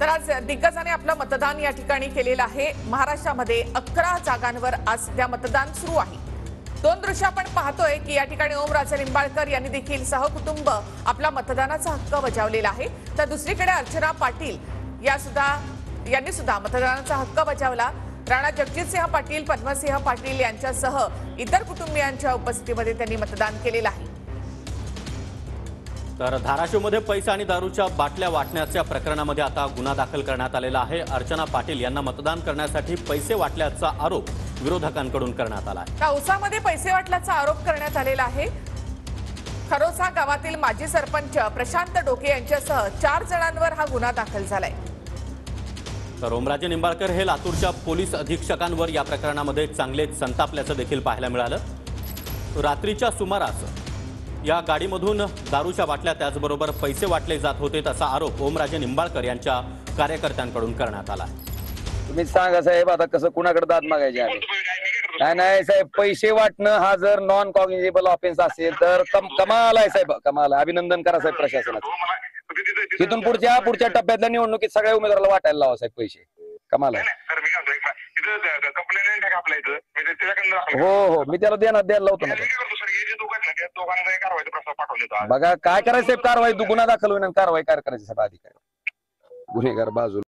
तर आज दिग्गजाने आपलं मतदान या ठिकाणी केलेलं आहे। महाराष्ट्रामध्ये 11 जागांवर आज सध्या मतदान सुरू आहे। दोन दृश्य आपण पाहतोय की या ठिकाणी ओमराजे निंबाळकर यांनी देखील सहकुटुंब आपला मतदानाचा हक्क बजावलेला आहे, तर दुसरीकडे अर्चना पाटील यांनी सुद्धा मतदानाचा हक्क बजावला। राणा जगजितसिंह पाटील, पद्मसिंह पाटील यांच्यासह इतर कुटुंबियांच्या उपस्थितीमध्ये त्यांनी मतदान केलेलं आहे। तर धाराशिवमध्ये पैसे आणि दारूच्या बाटल्या वाटण्याच्या प्रकरणामध्ये आता गुन्हा दाखल करण्यात आलेला आहे। अर्चना पाटील यांना मतदान करण्यासाठी पैसे वाटल्याचा आरोप विरोधकांकडून करण्यात आला आहे। औसामध्ये पैसे वाटल्याचा आरोप करण्यात आलेला आहे। खरोसा गावातील माजी सरपंच प्रशांत डोके यांच्यासह 4 जणांवर हा गुन्हा दाखल झालाय। तर ओमराजे निंबाळकर हे लातूरच्या पोलीस अधीक्षकांवर या प्रकरणामध्ये चांगलेच संतापल्याचं देखील पाहायला मिळालं। रात्रीच्या सुमारास या गाडीमधून दारूच्या बाटल्या त्याचबरोबर पैसे वाटले जात होते, असा आरोप ओमराजे निंबाळकर यांच्या कार्यकर्त्यांकडून करण्यात आला। तुम्ही सांगा साहेब, आता कसं कुणाकडे दाद मागायचे आहे? नाही साहेब, पैसे वाटणं हा जर नॉन कॉग्निजेबल ऑफेन्स असेल तर कमाल आहे साहेब, कमाल आहे। अभिनंदन करा साहेब प्रशासनाचं। तिथून पुढच्या टप्प्यातल्या निवडणुकीत सगळ्या उमेदवाराला वाटायला लावा साहेब पैसे, कमाल आहे। हो, मी त्याला द्यायला लावतो ना। बघा काय करायचं साहेब, कारवाई गुन्हा दाखल होईल, कारवाई काय करायची साहेब, अधिकारी गुन्हेगार बाजूला।